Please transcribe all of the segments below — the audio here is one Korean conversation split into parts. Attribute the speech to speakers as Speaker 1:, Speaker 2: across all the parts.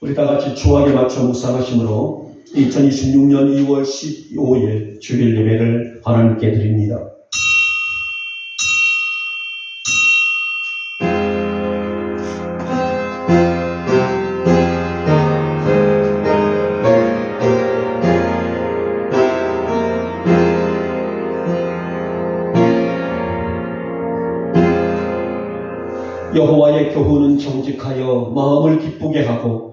Speaker 1: 우리 다 같이 주학에 맞춰 묵상하심으로 2026년 2월 15일 주일 예배를 하나님께 드립니다. 여호와의 교훈은 정직하여 마음을 기쁘게 하고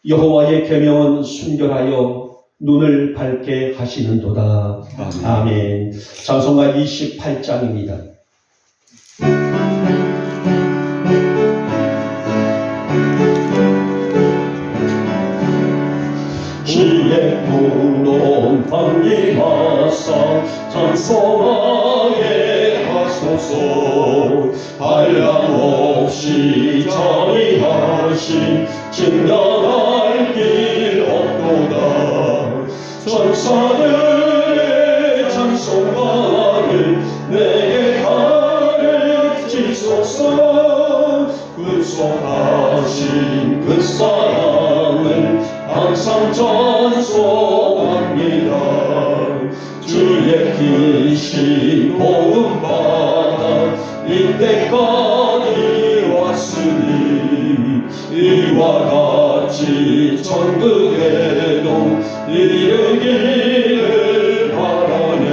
Speaker 1: 여호와의 계명은 순결하여 눈을 밝게 하시는도다. 아멘. 찬송가 28장입니다. 지혜 풍노 방임하사 찬송하게 하소서. 한량없이 자비하신 증량할 길 없도다. 천사들의 찬송가를 내게 가르치소서. 구속하신 그 사랑을 항상 찬송합니다. 주의 크신 복음받아 이때까지 왔으니 이와 같이 천국에도 이르기를 바라네.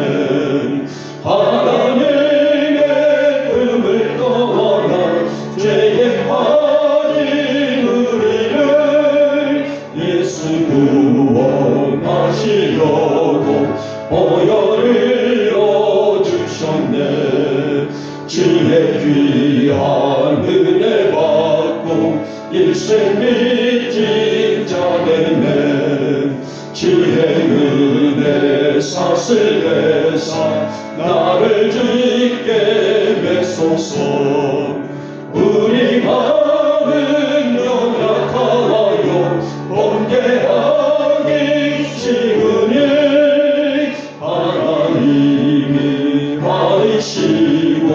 Speaker 1: 하나님의 품을 떠나 죄에 빠진 우리를 예수 구원하시려고 보혈을 넣어주셨네. 주의 귀한 은혜 받고 일생 믿진 자 되네. 주의 은혜 사슬 내사 나를 주께 메소서. 우리 마음은 연약하여 범죄하기 쉬우니 하나님이 받으시고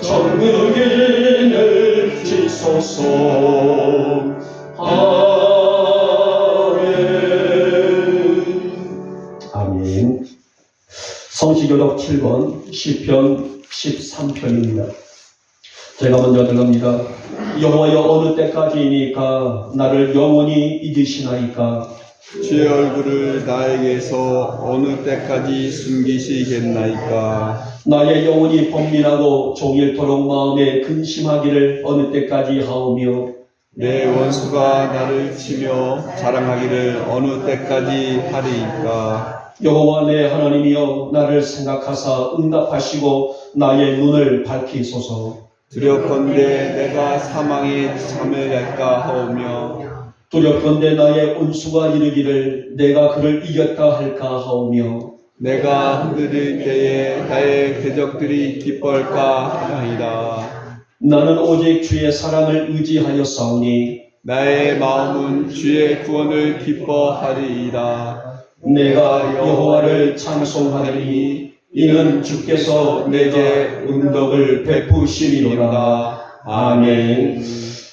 Speaker 1: 천국인을 지소서. 아멘. 성시교독 7권 시편 13편입니다. 제가 먼저 들어갑니다. 여호와여 어느 때까지이니까 나를 영원히 잊으시나이까.
Speaker 2: 주의 얼굴을 나에게서 어느 때까지 숨기시겠나이까.
Speaker 1: 나의 영혼이 번민하고 종일토록 마음에 근심하기를 어느 때까지 하오며
Speaker 2: 내 원수가 나를 치며 자랑하기를 어느 때까지 하리이까.
Speaker 1: 여호와 내 하나님이여 나를 생각하사 응답하시고 나의 눈을 밝히소서.
Speaker 2: 두렵건대 내가 사망에 참여할까 하오며
Speaker 1: 두렵건대 나의 원수가 이르기를 내가 그를 이겼다 할까 하오며
Speaker 2: 내가 흔들릴 때에 나의 대적들이 기뻐할까 하나이다.
Speaker 1: 나는 오직 주의 사랑을 의지하여 싸우니
Speaker 2: 나의 마음은 주의 구원을 기뻐하리이다.
Speaker 1: 내가 여호와를 찬송하리니 이는 주께서 내게 응덕을 베푸시리로다. 아멘.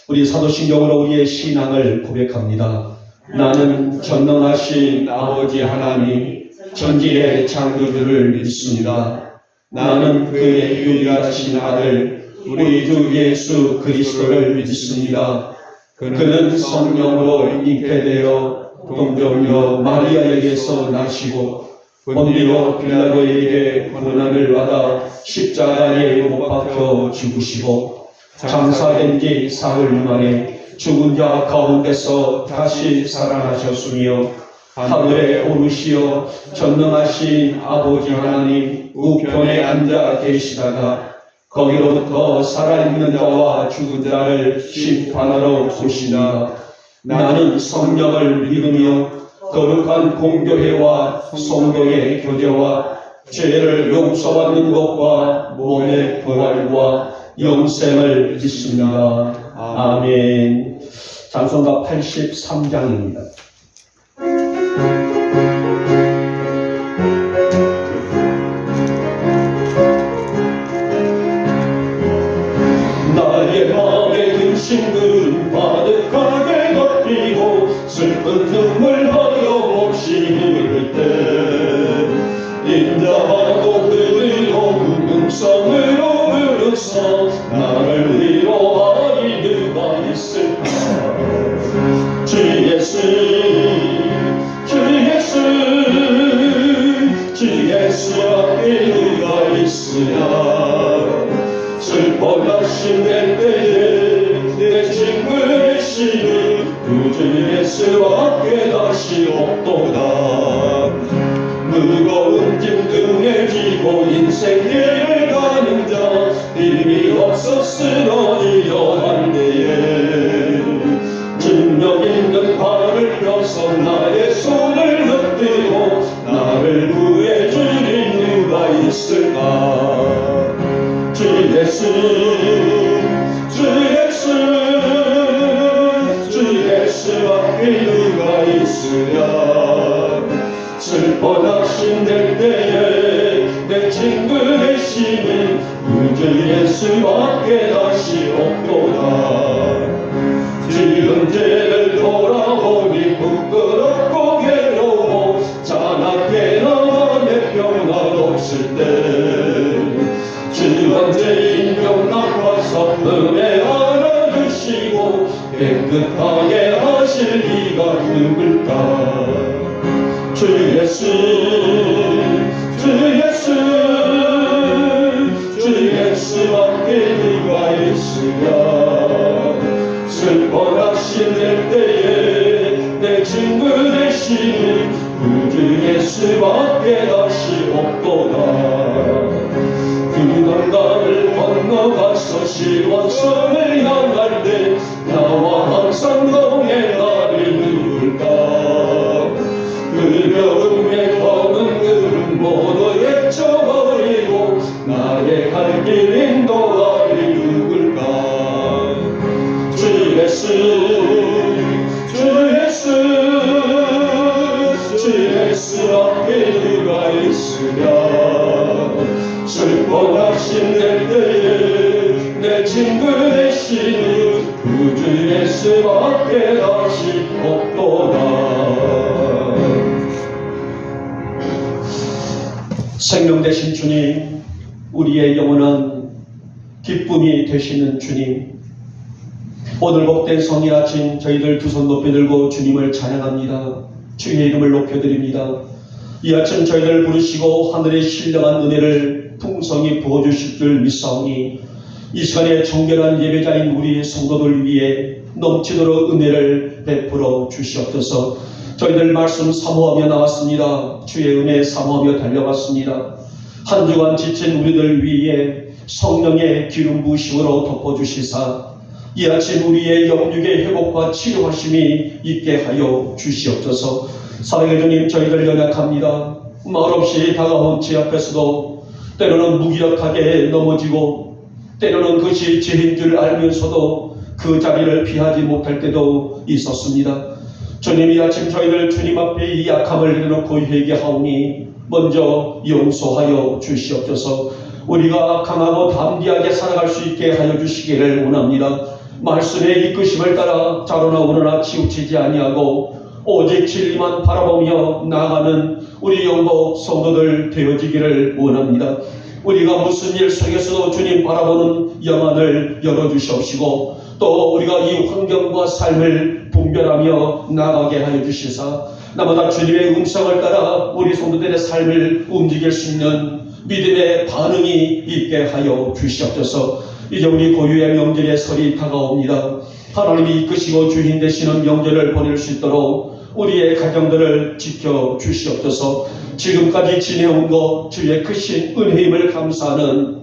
Speaker 1: 우리 사도신경으로 우리의 신앙을 고백합니다. 나는 전능하신 아버지 하나님 전지의 창조주를 믿습니다. 나는 그의 유일하신 아들 우리 주 예수 그리스도를 믿습니다. 그는 성령으로 잉태되어 동정녀 마리아에게서 나시고 본디오 빌라도에게 고난을 받아 십자가에 못 박혀 죽으시고 장사된 지 사흘 만에 죽은 자 가운데서 다시 살아나셨으며 하늘에 오르시어 전능하신 아버지 하나님 우편에 앉아 계시다가 거기로부터 살아있는 자와 죽은 자를 심판하러 오시나. 나는 성령을 믿으며 거룩한 공교회와 성도의 교제와 죄를 용서받는 것과 몸의 부활과 영생을 믿습니다. 아멘. 찬송가 83장입니다. 나의 마음의 근심들은 가득하게 덮이고 슬픈 눈물 하염없이 흐를 때 인자하고 그리로 음성으로 부르서 나를 위로하리 누가 있을까. 주 예수 주 예수 주 예수 앞에 누가 있으랴. 슬퍼하신 내 때에 내 친구 되시니 주 예수밖에 다시 없도다. 무거운 짐 등에 지고 인생 길을 가는 자 힘이 없어 쓰러지려한 때에 진력 있는 발을 펴서 나의 손을 붙들고 나를 구해주리 누가 있을까. 주 예수 주 예수 주 예수밖에 누가 있으랴. 슬퍼하신 내 때에 내 친구 되시니 주 예수밖에 다시 없도다. 지은 죄를 돌아보니 부끄럽고 괴로워 자나게 나만의 평안없을 때 지은 죄인명 나빠서 은혜 알아주시고 깨끗하게 하실 이가 누굴까. 주 예수 주 예수 주 예수밖에 누가 있으랴. 슬퍼하신 내 때에 내 친구 되시니 주 예수밖에 다시 없도다. 그 강가를 건너가서 시원성을 향할 때 나와 항상 동행하리 누굴까. 그려움에 거는 그름 모두 헤쳐버리고 나의 갈 길 인도하리 누굴까. 주 예수 주 예수 주 예수 앞에 누가 있으랴. 슬퍼하신 내 때에 내 친구 되시니 주 예수밖에 다시 없도다. 생명 되신 주님, 우리의 영원한 기쁨이 되시는 주님, 오늘 복된 성일 아침 저희들 두 손 높이 들고 주님을 찬양합니다. 주의 이름을 높여드립니다. 이 아침 저희들 부르시고 하늘의 신령한 은혜를 풍성히 부어주실 줄 믿사오니 이 시간에 정결한 예배자인 우리 성도들 위해 넘치도록 은혜를 베풀어 주시옵소서. 저희들 말씀 사모하며 나왔습니다. 주의 은혜 사모하며 달려갔습니다. 한 주간 지친 우리들 위에 성령의 기름 부으심으로 덮어주시사 이 아침 우리의 영육의 회복과 치료하심이 있게 하여 주시옵소서. 사랑의 주님, 저희들 연약합니다. 말없이 다가온 제 앞에서도 때로는 무기력하게 넘어지고 때로는 그것이 죄인 줄 알면서도 그 자리를 피하지 못할 때도 있었습니다. 주님, 이 아침 저희들 주님 앞에 이 약함을 내려놓고 회개하오니 먼저 용서하여 주시옵소서. 우리가 강하고 담대하게 살아갈 수 있게 하여 주시기를 원합니다. 말씀의 이끄심을 따라 자로나 우러나 치우치지 아니하고 오직 진리만 바라보며 나아가는 우리 영도 성도들 되어지기를 원합니다. 우리가 무슨 일 속에서도 주님 바라보는 영안을 열어주시옵시고 또 우리가 이 환경과 삶을 분별하며 나아가게 하여 주시사 나마다 주님의 음성을 따라 우리 성도들의 삶을 움직일 수 있는 믿음의 반응이 있게 하여 주시옵소서. 이제 우리 고유의 명절의 설이 다가옵니다. 하나님이 이끄시고 주인 되시는 명절을 보낼 수 있도록 우리의 가정들을 지켜주시옵소서. 지금까지 지내온 것 주의 크신 은혜임을 감사하는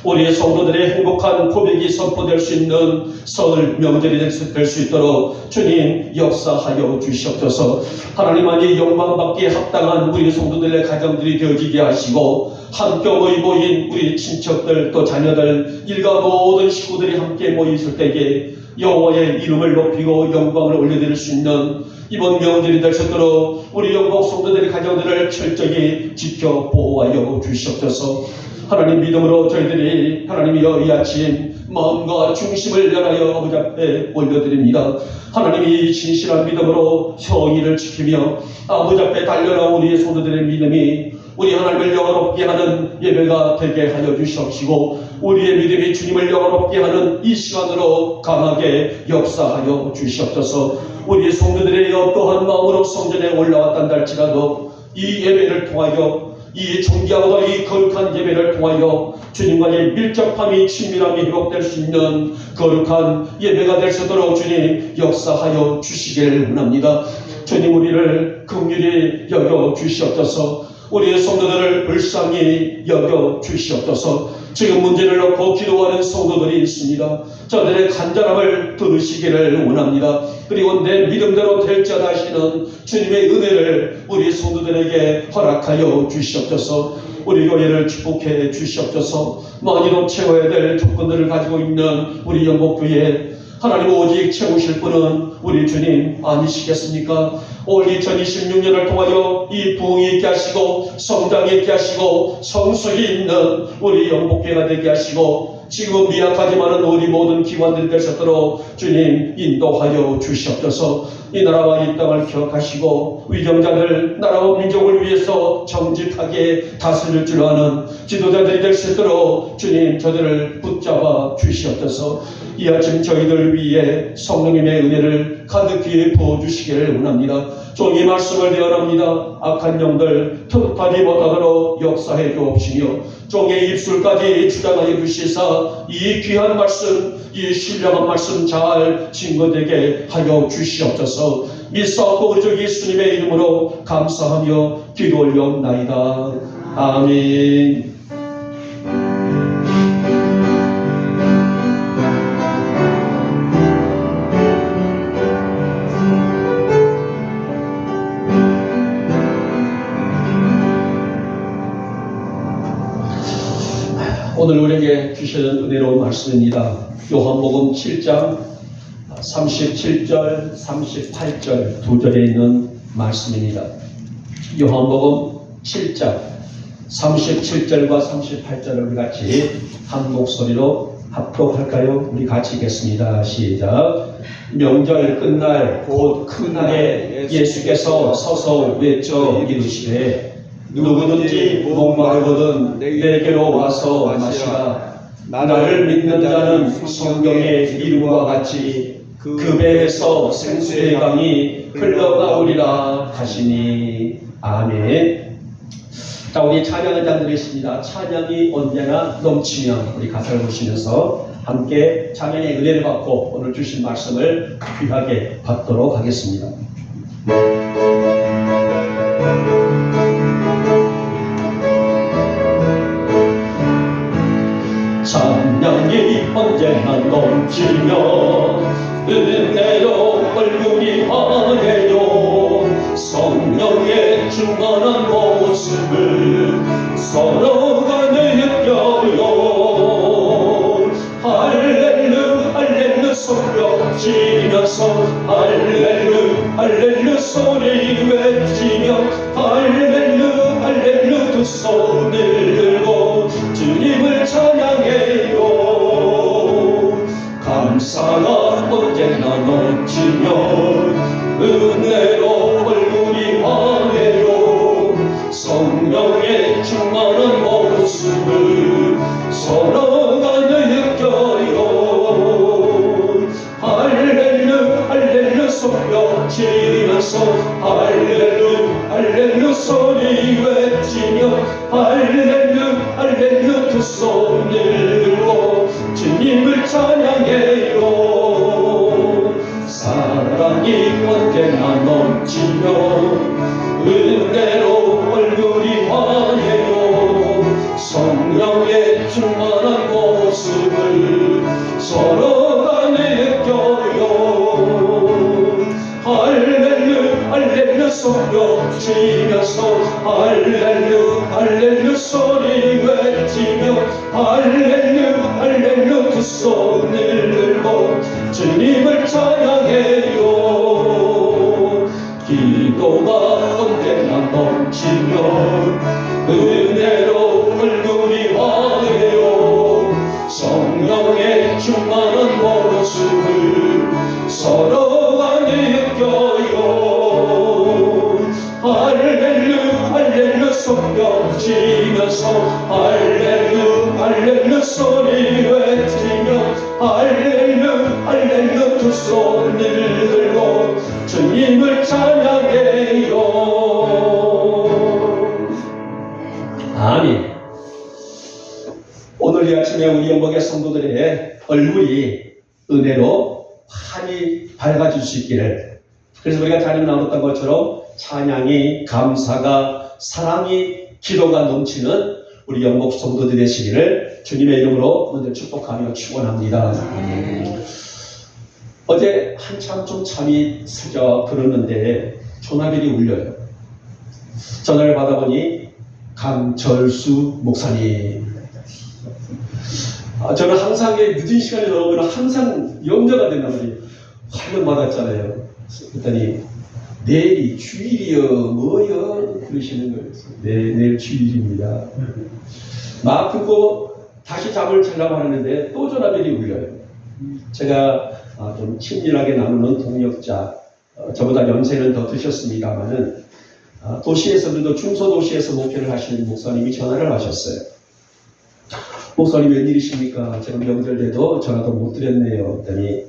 Speaker 1: 우리의 성도들의 행복한 고백이 선포될 수 있는 설 명절이 될 수 있도록 주님 역사하여 주시옵소서. 하나님만이 영광받기에 합당한 우리 성도들의 가정들이 되어지게 하시고 함께 모인 우리 친척들 또 자녀들 일가 모든 식구들이 함께 모여 있을 때에 여호와의 이름을 높이고 영광을 올려드릴 수 있는 이번 명절이 될 수 있도록 우리 영광 성도들의 가정들을 철저히 지켜 보호하여 주시옵소서. 하나님 믿음으로 저희들이 하나님이여 이 아침 마음과 중심을 연하여 아버지 앞에 올려드립니다. 하나님이 진실한 믿음으로 형의를 지키며 아버지 앞에 달려나온 우리의 성도들의 믿음이 우리 하나님을 영원롭게 하는 예배가 되게 하여 주시옵시고, 우리의 믿음이 주님을 영원롭게 하는 이 시간으로 강하게 역사하여 주시옵소서. 우리 성도들의 어떠한 마음으로 성전에 올라왔단다 할지라도 이 예배를 통하여, 이 존귀하고도 이 거룩한 예배를 통하여 주님과의 밀접함이, 친밀함이 회복될 수 있는 거룩한 예배가 될 수 있도록 주님 역사하여 주시기를 원합니다. 주님, 우리를 긍휼히 여겨 주시옵소서. 우리의 성도들을 불쌍히 여겨 주시옵소서. 지금 문제를 놓고 기도하는 성도들이 있습니다. 저들의 간절함을 들으시기를 원합니다. 그리고 내 믿음대로 될지어다 하시는 주님의 은혜를 우리 성도들에게 허락하여 주시옵소서. 우리 교회를 축복해 주시옵소서. 많이도 채워야 될 조건들을 가지고 있는 우리 영복교회, 하나님 오직 채우실 분은 우리 주님 아니시겠습니까? 올 2026년을 통하여 이 부흥이 있게 하시고 성장이 있게 하시고 성숙이 있는 우리 영복교회가 되게 하시고, 지금은 미약하지만은 우리 모든 기관들이 될 수 있도록 주님 인도하여 주시옵소서. 이 나라와 이 땅을 기억하시고 위정자들, 나라와 민족을 위해서 정직하게 다스릴 줄 아는 지도자들이 될 수 있도록 주님 저들을 붙잡아 주시옵소서. 이 아침 저희들 위해 성령님의 은혜를 가득히 부어주시기를 원합니다. 종이 말씀을 대언합니다. 악한 영들 틈타지 못하도록 역사해 주옵시며, 종의 입술까지 주장하여 주시사 이 귀한 말씀, 이 신령한 말씀 잘 증거되게 하여 주시옵소서. 믿사옵고 우리 주 예수님의 이름으로 감사하며 기도 올려옵나이다. 아멘. 오늘 우리에게 주시는 은혜로운 말씀입니다. 요한복음 7장 37절, 38절 두 절에 있는 말씀입니다. 요한복음 7장 37절과 38절을 우리 같이 한 목소리로 합독할까요? 우리 같이 읽겠습니다. 시작. 명절 끝날 곧 큰 날에 예수께서 서서 외쳐 이르시되 누구든지 목마르거든 내게로 와서 마시라. 나를 믿는 자는 성경의 이름과 같이 그 배에서 생수의 강이 흘러나오리라 하시니. 아멘. 자, 우리 찬양을 드리겠습니다. 찬양이 언제나 넘치면, 우리 가사를 보시면서 함께 찬양의 은혜를 받고 오늘 주신 말씀을 귀하게 받도록 하겠습니다. 찬양이 언제나 넘치며 은혜로 얼굴이 환해요. 성령의 충만한 모습을 서로가 느껴요. 할렐루 할렐루 소리 치면서 할렐루 할렐루 소리 외치며 할렐루 할렐루 두 손을 들고 주님을 찬양해요. 감사가 언제나 넘치며 은혜로 얼굴이 환해요. 성령의 충만한 모습을 서로가 느껴요. 할렐루 할렐루 소리 치면서 할렐루 할렐루 소리 외치며 할렐루 할렐루 두 손을 들고 주님을 찬양해요. 사랑이 언제나 넘치며 은혜로 얼굴이 환해요. 성령의 충만한 모습을 서로가 느껴요. 할렐루 할렐루 소리 치면서 할렐루 할렐루 소리 외치며 할렐루 할렐루 두 손을 들고 주님을 찬양해요. 기도가 언제나 넘치며 은혜로 얼굴이 환해요. 성령의 속력지면서 할렐루 할렐루 소리 외치며 할렐루 할렐루 두 손을 들고 주님을 찬양해요. 아멘. 오늘 이 아침에 우리 영목의 성도들의 얼굴이 은혜로 환히 밝아질 수 있기를, 그래서 우리가 자리에 나눴던 것처럼 찬양이, 감사가, 사랑이, 기도가 넘치는 우리 영목 성도들 되시기를 주님의 이름으로 먼저 축복하며 축원합니다. 어제 한참 좀 잠이 슬쩍 들었는데 전화벨이 울려요. 전화를 받아보니 강철수 목사님. 저는 항상 늦은 시간에 넘으면 항상 염려가 된단 말이에요. 활력 받았잖아요. 그랬더니 내일이 주일이요 뭐요 그러시는 거예요. 네, 내일 주일입니다. 막 듣고 다시 잠을 자려고 하는데 또 전화벨이 울려요. 제가 좀 친밀하게 나누는 동역자, 저보다 연세는 더 드셨습니다만은 도시에서도 중소도시에서 목회를 하시는 목사님이 전화를 하셨어요. 목사님 웬일이십니까? 제가 명절 때도 전화도 못 드렸네요. 그랬더니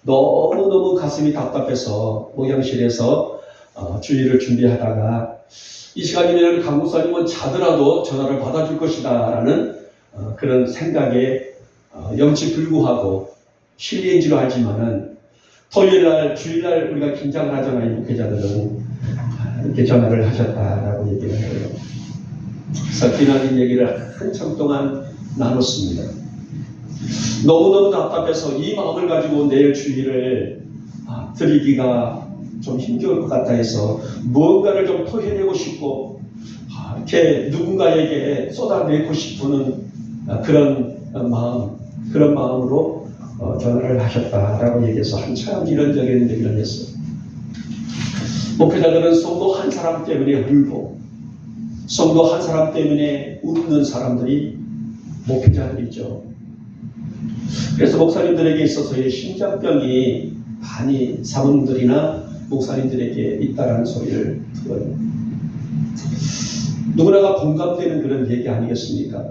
Speaker 1: 너무너무 가슴이 답답해서 목양실에서 주일을 준비하다가 이 시간이면 강 목사님은 자더라도 전화를 받아줄 것이다 라는 그런 생각에 염치불구하고 실례인지로 하지만은 토요일날 주일날 우리가 긴장을 하잖아요. 목회자들은 이렇게 전화를 하셨다라고 얘기를 해요. 그래서 비난인 얘기를 한참 동안 나눴습니다. 너무너무 답답해서 이 마음을 가지고 내일 주일을 드리기가 좀 힘겨울 것 같아 해서 무언가를 좀 토해내고 싶고 이렇게 누군가에게 쏟아내고 싶은 그런 마음으로 전화를 하셨다라고 얘기해서 한참 이런저런 얘기를 했어요. 목회자들은 성도 한 사람 때문에 울고 성도 한 사람 때문에 웃는 사람들이 목회자들이죠. 그래서 목사님들에게 있어서의 심장병이 많이 사모님들이나 목사님들에게 있다라는 소리를 들어요. 누구나가 공감되는 그런 얘기 아니겠습니까?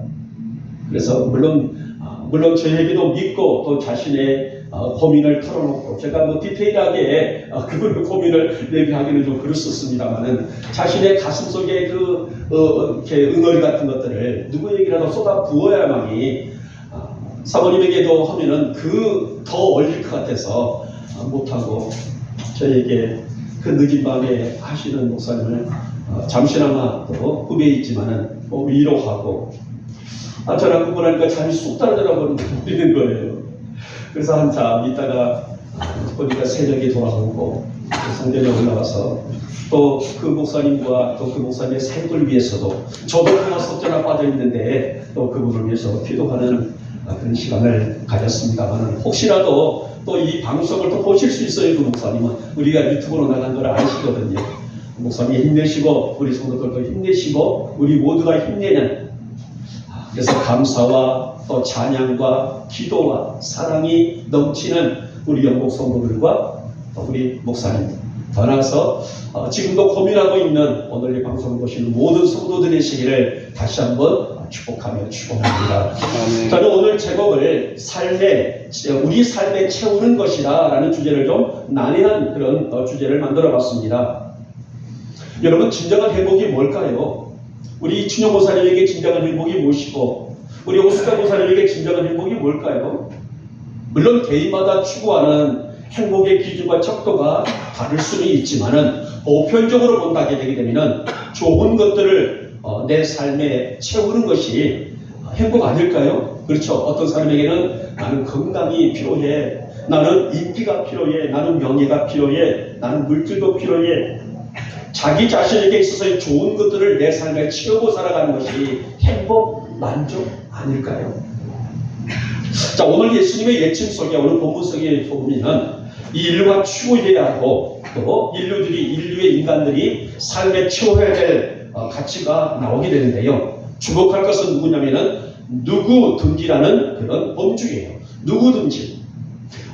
Speaker 1: 그래서 물론 저에게도 믿고 또 자신의 고민을 털어놓고 제가 뭐 디테일하게 그분의 고민을 얘기하기는 좀 그렇습니다만은 자신의 가슴 속에 이렇게 응어리 같은 것들을 누구에게라도 쏟아 부어야만이 사모님에게도 하면은 더 얼릴 것 같아서 못하고 저에게 그 늦은 밤에 하시는 목사님을 잠시나마 또 후배에 있지만은 위로하고 전화 끊고 나니까 잠이 쑥 떨어져 버리는 거예요. 그래서 한참 있다가 보니까 새벽에 돌아오고 성전에 올라와서 또 그 목사님과 또 그 목사님의 생을 위해서도 저도 그만 속전에 빠져 있는데 또 그분을 위해서 기도하는 그런 시간을 가졌습니다만 혹시라도 또 이 방송을 또 보실 수 있어요. 그 목사님은 우리가 유튜브로 나간 걸 아시거든요. 목사님 힘내시고 우리 성도들도 힘내시고 우리 모두가 힘내는, 그래서 감사와 또 찬양과 기도와 사랑이 넘치는 우리 영국 성도들과 또 우리 목사님, 더 나아가서 지금도 고민하고 있는 오늘 이 방송을 보시는 모든 성도들 되시기를 다시 한번 축복하며 축복합니다. 저는 오늘 제목을 우리 삶에 채우는 것이다 라는 주제를 좀 난해한 그런 주제를 만들어 봤습니다. 여러분, 진정한 행복이 뭘까요? 우리 친영 목사님에게 진정한 행복이 무엇이고 우리 오수자 목사님에게 진정한 행복이 뭘까요? 물론 개인마다 추구하는 행복의 기준과 척도가 다를 수는 있지만은 보편적으로 본다게 되게 되면은 좋은 것들을 내 삶에 채우는 것이 행복 아닐까요? 그렇죠. 어떤 사람에게는 나는 건강이 필요해, 나는 인기가 필요해, 나는 명예가 필요해, 나는 물질도 필요해. 자기 자신에게 있어서 좋은 것들을 내 삶에 채우고 살아가는 것이 행복, 만족 아닐까요? 자, 오늘 예수님의 예침 속에, 오늘 본문 속에 보면 이 인류가 추구해야 하고 또 인류의 인간들이 삶에 채워야 될 가치가 나오게 되는데요. 주목할 것은 누구냐면은 누구든지라는 그런 범주예요. 누구든지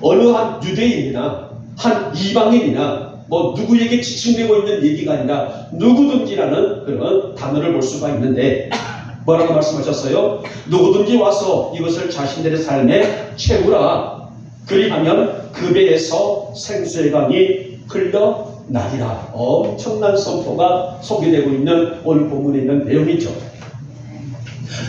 Speaker 1: 어느 한 유대인이나 한 이방인이나 뭐 누구에게 지칭되고 있는 얘기가 아니라 누구든지라는 그런 단어를 볼 수가 있는데 뭐라고 말씀하셨어요? 누구든지 와서 이것을 자신들의 삶에 채우라. 그리하면 그 배에서 생수의 강이 흘러나리라. 엄청난 선포가 소개되고 있는 오늘 본문에 있는 내용이죠.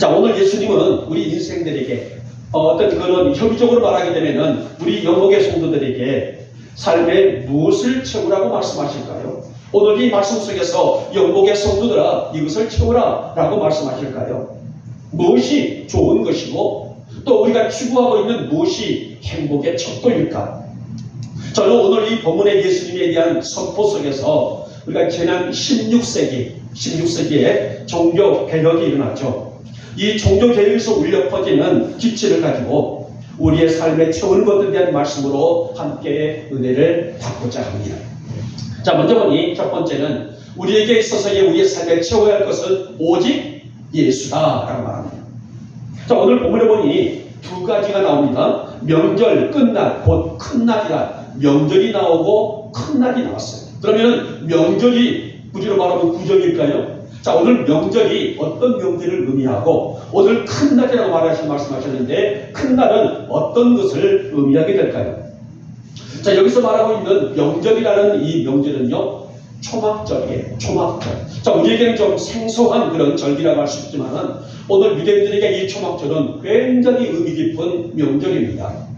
Speaker 1: 자, 오늘 예수님은 우리 인생들에게 어떤 그런 협의적으로 말하게 되면은 우리 영국의 성도들에게 삶에 무엇을 채우라고 말씀하실까요? 오늘 이 말씀 속에서 영국의 성도들아 이것을 채우라 라고 말씀하실까요? 무엇이 좋은 것이고 또 우리가 추구하고 있는 무엇이 행복의 척도일까? 저는 오늘 이 본문의 예수님에 대한 선포 속에서 우리가 지난 16세기에 종교 개혁이 일어났죠. 이 종교 개혁에서 울려 퍼지는 기치를 가지고 우리의 삶에 채우는 것들에 대한 말씀으로 함께 은혜를 받고자 합니다. 자, 먼저 보니 첫 번째는 우리에게 있어서의 우리의 삶에 채워야 할 것은 오직 예수다라고 말합니다. 자, 오늘 본문에 보니 두 가지가 나옵니다. 명절 끝날, 곧 큰 날이라. 명절이 나오고 큰 날이 나왔어요. 그러면 명절이 우리로 말하면 구정일까요? 자, 오늘 명절이 어떤 명절을 의미하고 오늘 큰 날이라고 말씀하셨는데 큰 날은 어떤 것을 의미하게 될까요? 자, 여기서 말하고 있는 명절이라는 이 명절은요, 초막절이에요. 초막절. 자, 우리에게는 좀 생소한 그런 절기라고 할 수 있지만 오늘 유대인들에게 이 초막절은 굉장히 의미 깊은 명절입니다.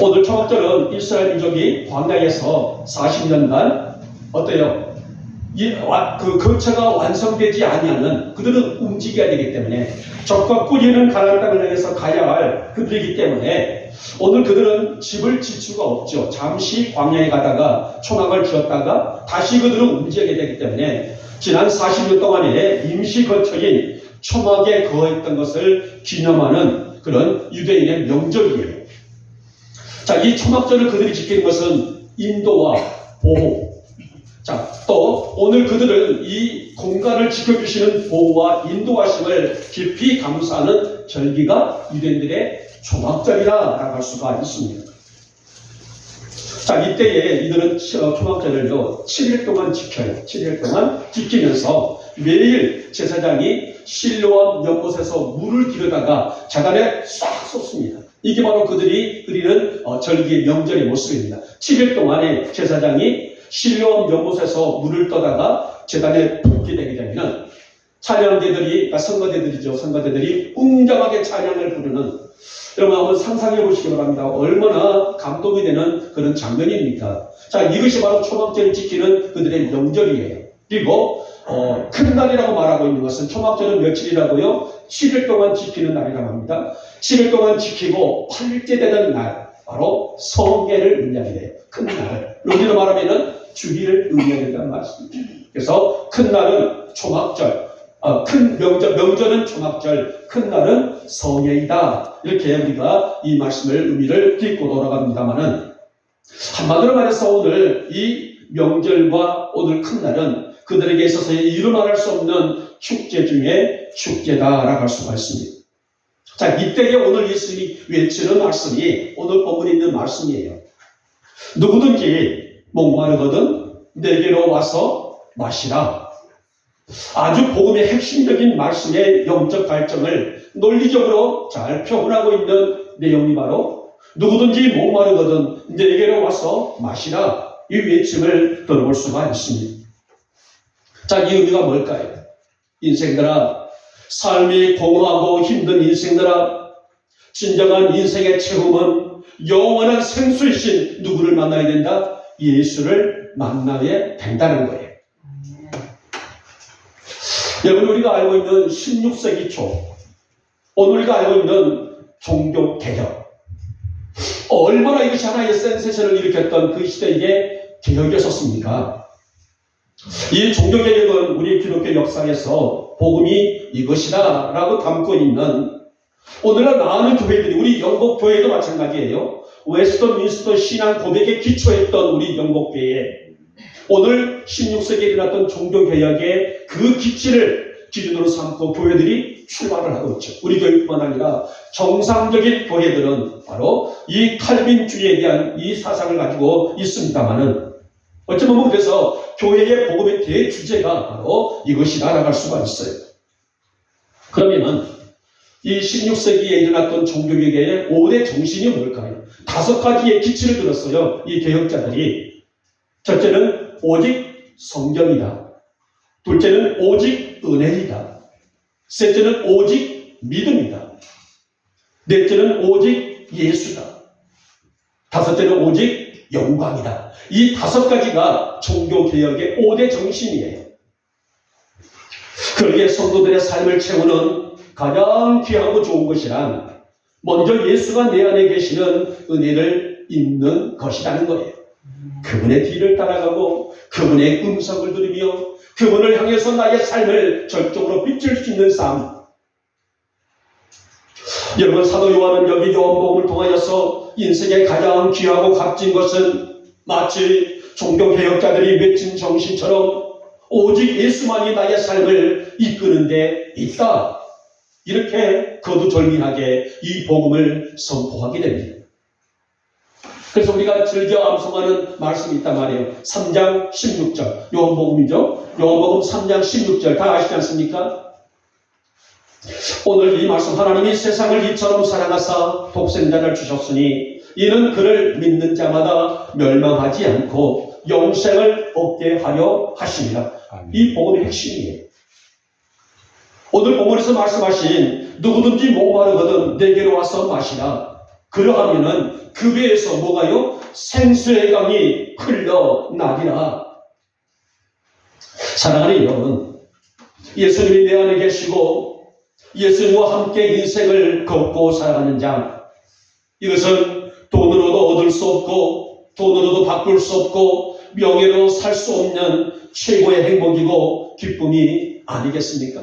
Speaker 1: 오늘 초막절은 이스라엘 민족이 광야에서 40년간 어때요? 그 거처가 완성되지 아니하는 그들은 움직여야 되기 때문에 적과 꾸리는 가나안 땅을 향해서 가야 할 그들이기 때문에 오늘 그들은 집을 질 수가 없죠. 잠시 광야에 가다가 초막을 지었다가 다시 그들은 움직이게 되기 때문에 지난 40년 동안의 임시 거처인 초막에 거했던 것을 기념하는 그런 유대인의 명절이에요. 자, 이 초막절을 그들이 지키는 것은 인도와 보호. 자, 또 오늘 그들은 이 공간을 지켜주시는 보호와 인도하심을 깊이 감사하는 절기가 유대인들의 초막절이라고 할 수가 있습니다. 자, 이때에 이들은 초막절을요 7일 동안 지켜요. 7일 동안 지키면서 매일 제사장이 실로암 연못에서 물을 기르다가 재단에 싹 쏟습니다. 이게 바로 그들이 드리는 절기의 명절의 모습입니다. 7일 동안에 제사장이 실로암 연못에서 물을 떠다가 제단에 붓게 되게 되면 찬양대들이, 그러니까 선거대들이죠. 선거대들이 웅장하게 찬양을 부르는, 여러분 한번 상상해 보시기 바랍니다. 얼마나 감동이 되는 그런 장면입니까? 자, 이것이 바로 초막절을 지키는 그들의 명절이에요. 그리고 큰 날이라고 말하고 있는 것은 초막절은 며칠이라고요? 7일 동안 지키는 날이라고 합니다. 7일 동안 지키고 8일째 되는 날, 바로 성회를 의미하게 돼요. 큰 날을. 우리로 말하면 주일을 의미하게 된다는 말씀입니다. 그래서 큰 날은 초막절, 큰 명절은 초막절, 큰 날은 성회이다. 이렇게 우리가 이 말씀을 의미를 딛고 돌아갑니다만은 한마디로 말해서 오늘 이 명절과 오늘 큰 날은 그들에게 있어서의 이루 말할 수 없는 축제 중에 축제다라고 할 수가 있습니다. 자, 이때에 오늘 예수님이 외치는 말씀이 오늘 본문에 있는 말씀이에요. 누구든지 목마르거든 내게로 와서 마시라. 아주 복음의 핵심적인 말씀의 영적 갈증을 논리적으로 잘 표현하고 있는 내용이 바로 누구든지 목마르거든 내게로 와서 마시라. 이 외침을 들어볼 수가 있습니다. 자, 이 의미가 뭘까요? 인생들아, 삶이 공허하고 힘든 인생들아, 진정한 인생의 체험은 영원한 생수이신 누구를 만나야 된다? 예수를 만나야 된다는 거예요. 여러분, 우리가 알고 있는 16세기 초, 오늘 우리가 알고 있는 종교 개혁, 얼마나 이것이 하나의 센세이션을 일으켰던 그 시대에 개혁이었습니까? 이 종교개혁은 우리 기독교 역사에서 복음이 이것이다 라고 담고 있는 오늘날 많은 교회들이, 우리 영국 교회도 마찬가지예요. 웨스터민스터 신앙 고백에 기초했던 우리 영국 교회, 오늘 16세기에 일어났던 종교개혁의 그 기치를 기준으로 삼고 교회들이 출발을 하고 있죠. 우리 교회뿐만 아니라 정상적인 교회들은 바로 이 칼빈주의에 대한 이 사상을 가지고 있습니다만은 어쩌면 그래서 교회의 복음의 대주제가 바로 이것이 날아갈 수가 있어요. 그러면 이 16세기에 일어났던 종교개혁의 5대 정신이 뭘까요? 5가지의 기치를 들었어요. 이 개혁자들이. 첫째는 오직 성경이다. 둘째는 오직 은혜이다. 셋째는 오직 믿음이다. 넷째는 오직 예수다. 다섯째는 오직 영광이다. 이 5가지가 종교개혁의 5대 정신이에요. 그러기에 성도들의 삶을 채우는 가장 귀하고 좋은 것이란 먼저 예수가 내 안에 계시는 은혜를 입는 것이라는 거예요. 그분의 뒤를 따라가고 그분의 음성을 들으며 그분을 향해서 나의 삶을 전적으로 비출 수 있는 삶. 여러분, 사도 요한은 여기 요한복음을 통하여서 인생의 가장 귀하고 값진 것은 마치 종교개혁자들이 외친 정신처럼 오직 예수만이 나의 삶을 이끄는 데 있다. 이렇게 거두절미하게 이 복음을 선포하게 됩니다. 그래서 우리가 즐겨 암송하는 말씀이 있단 말이에요. 3장 16절. 요한복음이죠. 요한복음 3장 16절 다 아시지 않습니까? 오늘 이 말씀, 하나님이 세상을 이처럼 사랑하사 독생자를 주셨으니 이는 그를 믿는 자마다 멸망하지 않고 영생을 얻게 하려 하십니다. 이 복음의 핵심이에요. 오늘 본문에서 말씀하신 누구든지 목마르거든 내게로 와서 마시라. 그러하면은 그 배에서 뭐가요? 생수의 강이 흘러나리라. 사랑하는 여러분, 예수님이 내 안에 계시고 예수님과 함께 인생을 걷고 살아가는 자, 이것은 돈으로도 얻을 수 없고 돈으로도 바꿀 수 없고 명예로 살 수 없는 최고의 행복이고 기쁨이 아니겠습니까?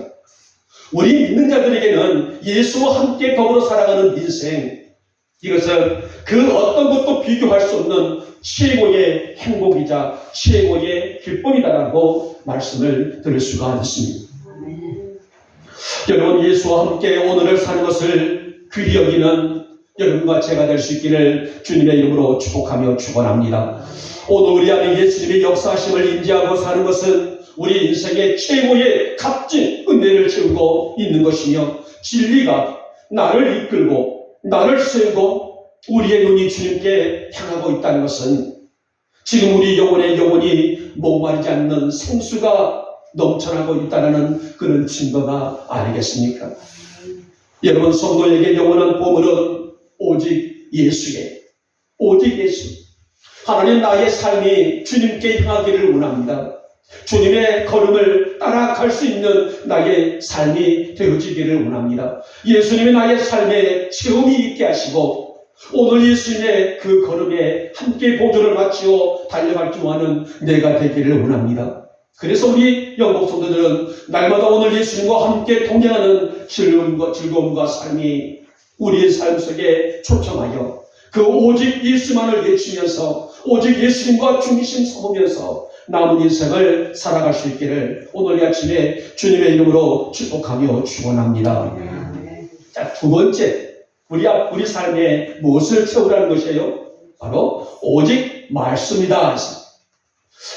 Speaker 1: 우리 믿는 자들에게는 예수와 함께 더불어 살아가는 인생, 이것은 그 어떤 것도 비교할 수 없는 최고의 행복이자 최고의 기쁨이다라고 말씀을 드릴 수가 있습니다. 여러분, 예수와 함께 오늘을 사는 것을 귀히 여기는 여러분과 제가 될 수 있기를 주님의 이름으로 축복하며 축원합니다. 오늘 우리 안에 예수님의 역사하심을 인지하고 사는 것은 우리 인생의 최고의 값진 은혜를 채우고 있는 것이며, 진리가 나를 이끌고 나를 세우고 우리의 눈이 주님께 향하고 있다는 것은 지금 우리 영혼의 영혼이 목마르지 않는 생수가 넘쳐나고 있다는 그런 증거가 아니겠습니까? 여러분, 성도에게 영원한 보물은 오직 예수예요. 오직 예수. 하나님, 나의 삶이 주님께 향하기를 원합니다. 주님의 걸음을 따라갈 수 있는 나의 삶이 되어지기를 원합니다. 예수님이 나의 삶에 체험이 있게 하시고 오늘 예수님의 그 걸음에 함께 보조를 맞추어 달려갈 줄 아는 내가 되기를 원합니다. 그래서 우리 영국 성도들은 날마다 오늘 예수님과 함께 동행하는 즐거움과 삶이 우리의 삶 속에 초청하여 그 오직 예수만을 외치면서 오직 예수님과 중심 삼으면서 남은 인생을 살아갈 수 있기를 오늘 이 아침에 주님의 이름으로 축복하며 축원합니다. 자, 두 번째, 우리 삶에 무엇을 채우라는 것이에요? 바로 오직 말씀이다.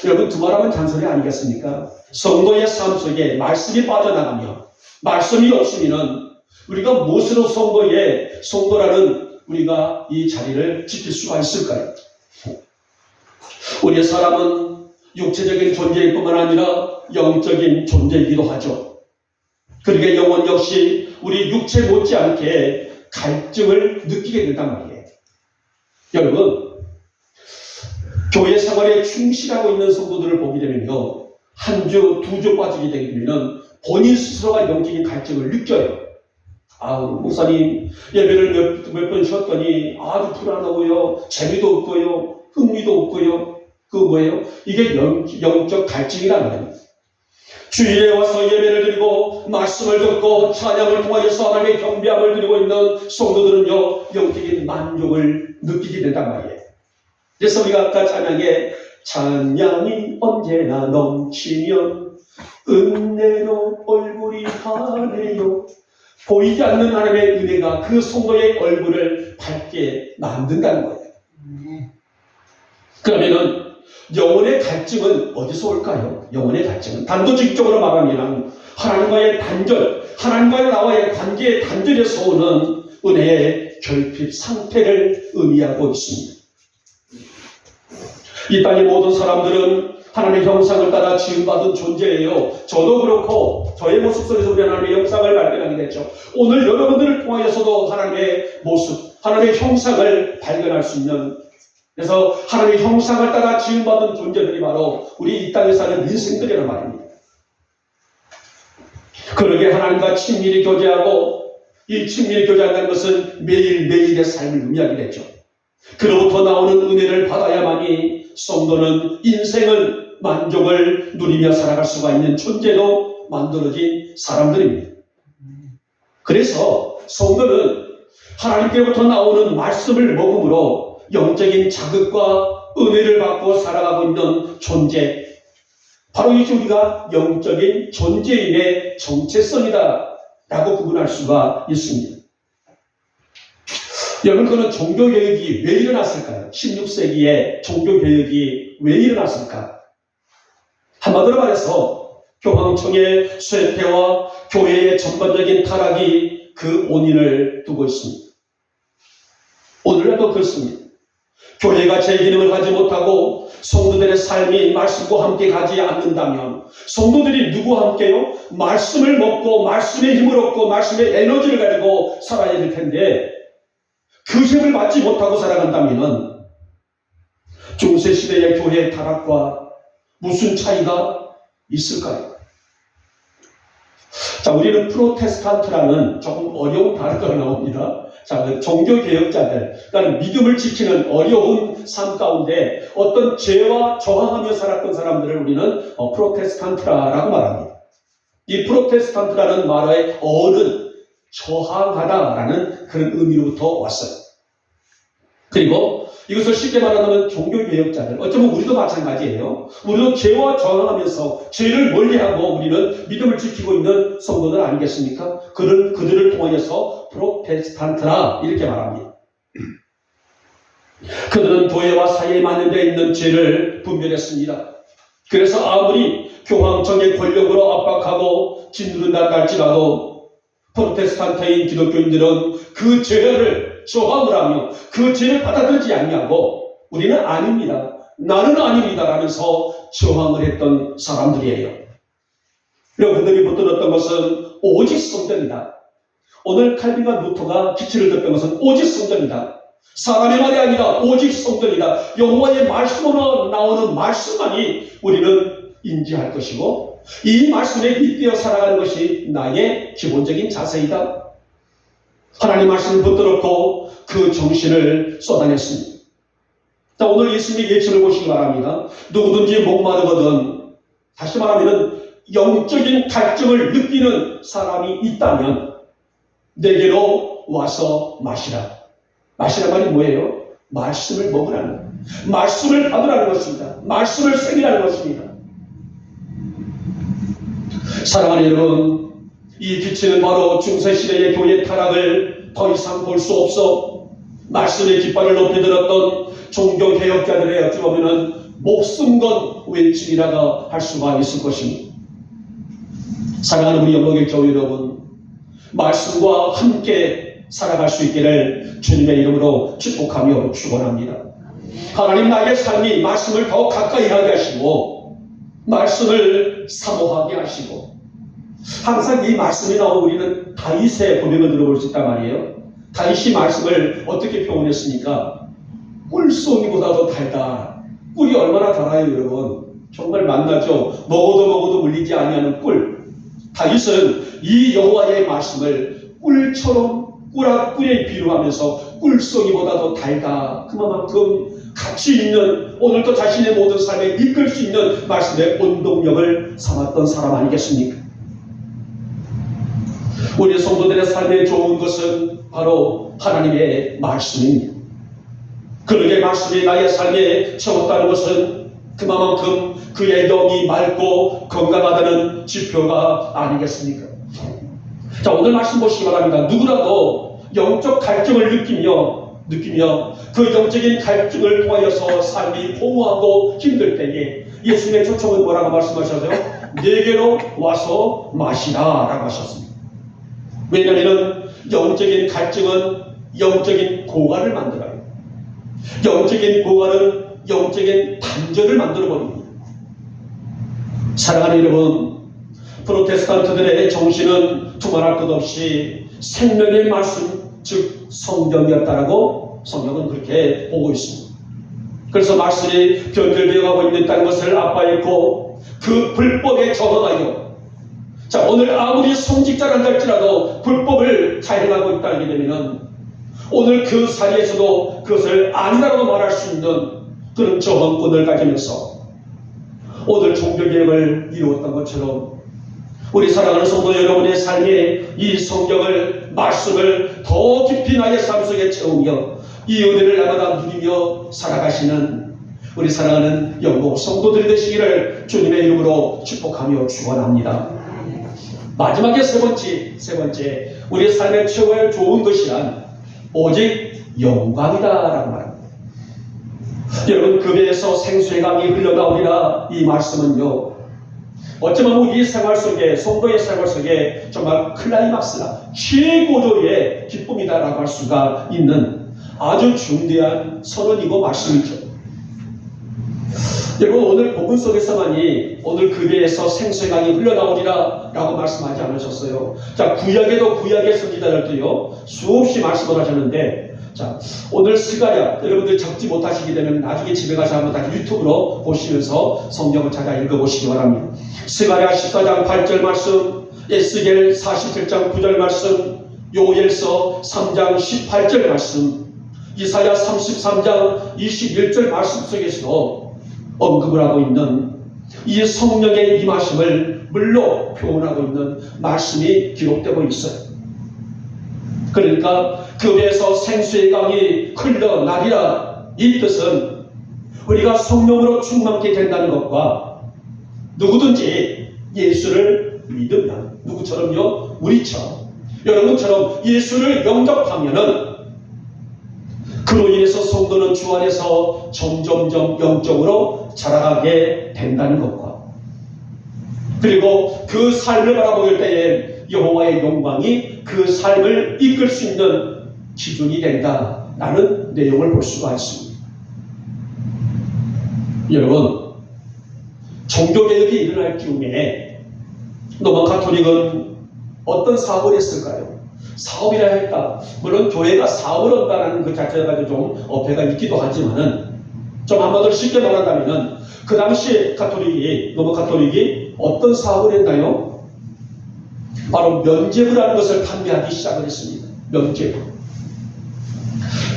Speaker 1: 여러분, 두말하면 잔소리 아니겠습니까? 성도의 삶 속에 말씀이 빠져나가며 말씀이 없으면 우리가 무엇으로 성도라는 우리가 이 자리를 지킬 수가 있을까요? 우리의 사람은 육체적인 존재일 뿐만 아니라 영적인 존재이기도 하죠. 그러게 영혼 역시 우리 육체 못지않게 갈증을 느끼게 된단 말이에요. 여러분, 교회 생활에 충실하고 있는 성도들을 보게 되면요, 한 주, 두 주 빠지게 되면 본인 스스로가 영적인 갈증을 느껴요. 목사님, 예배를 몇 번 쉬었더니 아주 불안하고요, 재미도 없고요, 흥미도 없고요. 그 뭐예요? 이게 영적 갈증이라는 거예요. 주일에 와서 예배를 드리고 말씀을 듣고 찬양을 통하여서 하나님의 경배함을 드리고 있는 성도들은요, 영적인 만족을 느끼게 된단 말이에요. 그래서 우리가 아까 찬양이 언제나 넘치면 은혜로 얼굴이 환해요. 보이지 않는 하나님의 은혜가 그 성도의 얼굴을 밝게 만든다는 거예요. 그러면은 영혼의 갈증은 어디서 올까요? 영혼의 갈증은 단도직입적으로 말하면 하나님과의 단절, 하나님과의 나와의 관계의 단절에서 오는 은혜의 결핍 상태를 의미하고 있습니다. 이 땅의 모든 사람들은 하나님의 형상을 따라 지음받은 존재예요. 저도 그렇고 저의 모습 속에서 우리 하나님의 형상을 발견하게 됐죠. 오늘 여러분들을 통하여서도 하나님의 모습, 하나님의 형상을 발견할 수 있는, 그래서 하나님의 형상을 따라 지음받은 존재들이 바로 우리 이 땅에 사는 인생들이란 말입니다. 그러게 하나님과 친밀히 교제하고, 이 친밀히 교제한다는 것은 매일매일의 삶을 의미하게 되죠. 그로부터 나오는 은혜를 받아야만이 성도는 인생을 만족을 누리며 살아갈 수가 있는 존재로 만들어진 사람들입니다. 그래서 성도는 하나님께로부터 나오는 말씀을 먹음으로 영적인 자극과 은혜를 받고 살아가고 있는 존재, 바로 이것이 우리가 영적인 존재인의 정체성이다 라고 구분할 수가 있습니다. 여러분, 그는 종교개혁이 왜 일어났을까요? 16세기에 종교개혁이 왜 일어났을까? 한마디로 말해서 교황청의 쇠퇴와 교회의 전반적인 타락이 그 원인을 두고 있습니다. 오늘날도 그렇습니다. 교회가 제 기능을 하지 못하고 성도들의 삶이 말씀과 함께 가지 않는다면 성도들이 누구와 함께요? 말씀을 먹고 말씀의 힘을 얻고 말씀의 에너지를 가지고 살아야 될 텐데 그 힘을 받지 못하고 살아간다면 중세시대의 교회의 타락과 무슨 차이가 있을까요? 자, 우리는 프로테스탄트라는 조금 어려운 단어가 나옵니다. 자, 그 종교개혁자들, 그러니까 믿음을 지키는 어려운 삶 가운데 어떤 죄와 저항하며 살았던 사람들을 우리는 프로테스탄트라고 말합니다. 이 프로테스탄트라는 말의 어는 저항하다라는 그런 의미로부터 왔어요. 그리고 이것을 쉽게 말하면 종교개혁자들, 어쩌면 우리도 마찬가지예요. 우리도 죄와 저항하면서 죄를 멀리하고 우리는 믿음을 지키고 있는 성도들 아니겠습니까? 그들을 통하여서 프로테스탄트라 이렇게 말합니다. 그들은 교회와 사이에 만연되어 있는 죄를 분별했습니다. 그래서 아무리 교황청의 권력으로 압박하고 짓누른다 할지라도 프로테스탄트인 기독교인들은 그 죄를 저항을 하며 그 죄를 받아들이지 않냐고 우리는 아닙니다. 나는 아닙니다 라면서 저항을 했던 사람들이에요. 그리고 그들이 붙들었던 것은 오직 성전이다. 오늘 칼빈과 루터가 기치를 들었던 것은 오직 성전이다. 사람의 말이 아니라 오직 성전이다. 여호와의 말씀으로 나오는 말씀만이 우리는 인지할 것이고 이 말씀에 빗대어 살아가는 것이 나의 기본적인 자세이다. 하나님 말씀을 붙들었고 그 정신을 쏟아냈습니다. 자, 오늘 예수님의 예침을 보시기 바랍니다. 누구든지 목마르거든, 다시 말하면 영적인 갈증을 느끼는 사람이 있다면 내게로 와서 마시라. 마시란 말이 뭐예요? 말씀을 먹으라는 거예요. 말씀을 받으라는 것입니다. 말씀을 새기라는 것입니다. 사랑하는 여러분, 이 기치는 바로 중세시대의 교회 타락을 더 이상 볼 수 없어 말씀의 깃발을 높이 들었던 종교개혁자들의 어찌 보면 목숨 건 외침이라고 할 수가 있을 것입니다. 사랑하는 우리 영광의 교회 여러분, 말씀과 함께 살아갈 수 있기를 주님의 이름으로 축복하며 축원합니다. 하나님, 나의 삶이 말씀을 더 가까이 하게 하시고 말씀을 사모하게 하시고, 항상 이 말씀이 나오고 우리는 다윗의 고백을 들어볼 수 있단 말이에요. 다윗이 말씀을 어떻게 표현했습니까? 꿀송이보다도 달다. 꿀이 얼마나 달아요, 여러분? 정말 맛나죠? 먹어도 물리지 아니하는 꿀. 다윗은 이 여호와의 말씀을 꿀처럼 꿀에 비유하면서 꿀송이보다도 달다. 그만큼 가치 있는, 오늘도 자신의 모든 삶에 이끌 수 있는 말씀의 원동력을 삼았던 사람 아니겠습니까? 우리 성도들의 삶에 좋은 것은 바로 하나님의 말씀입니다. 그러게 말씀이 나의 삶에 채웠다는 것은 그만큼 그의 영이 맑고 건강하다는 지표가 아니겠습니까? 자, 오늘 말씀 보시기 바랍니다. 누구라도 영적 갈증을 느끼며 느끼며 그 영적인 갈증을 통하여서 삶이 공허하고 힘들 때에 예수님의 초청은 뭐라고 말씀하셨어요? 내게로 와서 마시라 라고 하셨습니다. 왜냐하면 영적인 갈증은 영적인 고갈을 만들어요. 영적인 고갈은 영적인 단절을 만들어버립니다. 사랑하는 여러분, 프로테스탄트들의 정신은 두말할 것 없이 생명의 말씀, 즉 성경이었다라고 성경은 그렇게 보고 있습니다. 그래서 말씀이 변절되어 가고 있다는 것을 아파했고 그 불법에 저항하여, 자, 오늘 아무리 성직자란다 할지라도 불법을 자행하고 있다 하게 되면 오늘 그 자리에서도 그것을 아니라고 말할 수 있는 그런 저항권을 가지면서 오늘 종교개혁을 이루었던 것처럼 우리 사랑하는 성도 여러분의 삶에 이 성경을, 말씀을 더 깊이 나의 삶 속에 채우며 이 은혜를 날마다 누리며 살아가시는 우리 사랑하는 영국 성도들이 되시기를 주님의 이름으로 축복하며 축원합니다. 마지막에 세 번째 우리 삶의 최고의 좋은 것이란 오직 영광이다라고 말합니다. 여러분, 급에서 생수의 강이 흘러나오리라, 이 말씀은요, 어쩌면 우리 생활 속에, 성도의 생활 속에 정말 클라이막스나 최고조의 기쁨이다라고 할 수가 있는 아주 중대한 선언이고 말씀이죠. 여러분, 오늘 복음 속에서만이 오늘 급에서 생수의 강이 흘러나오리라 라고 말씀하지 않으셨어요. 자, 구약의 선지자들도요 수없이 말씀을 하셨는데, 자, 오늘 스가랴, 여러분들 적지 못하시게 되면 나중에 집에 가서 한번 다시 유튜브로 보시면서 성경을 찾아 읽어보시기 바랍니다. 스가랴 14장 8절 말씀, 에스겔 47장 9절 말씀, 요엘서 3장 18절 말씀, 이사야 33장 21절 말씀 속에서도 언급을 하고 있는 이 성령의 임하심을 물로 표현하고 있는 말씀이 기록되고 있어요. 그러니까 급에서 생수의 강이 흘러나리라, 이 뜻은 우리가 성령으로 충만케 된다는 것과 누구든지 예수를 믿으면, 누구처럼요? 우리처럼, 여러분처럼 예수를 영접하면은 그로 인해서 성도는 주 안에서 점점점 영적으로 자라가게 된다는 것과, 그리고 그 삶을 바라볼 때에 여호와의 영광이 그 삶을 이끌 수 있는 기준이 된다라는 내용을 볼 수가 있습니다. 여러분, 종교개혁이 일어날 경우에 로마 가톨릭은 어떤 사업을 했을까요? 사업이라 할까? 물론 교회가 사업을 한다는 그 자체가 좀 어폐가 있기도 하지만은, 좀 한마디로 쉽게 말한다면은 그 당시에 로마 가톨릭이 어떤 사업을 했나요? 바로 면죄부라는 것을 판매하기 시작을 했습니다. 면죄부.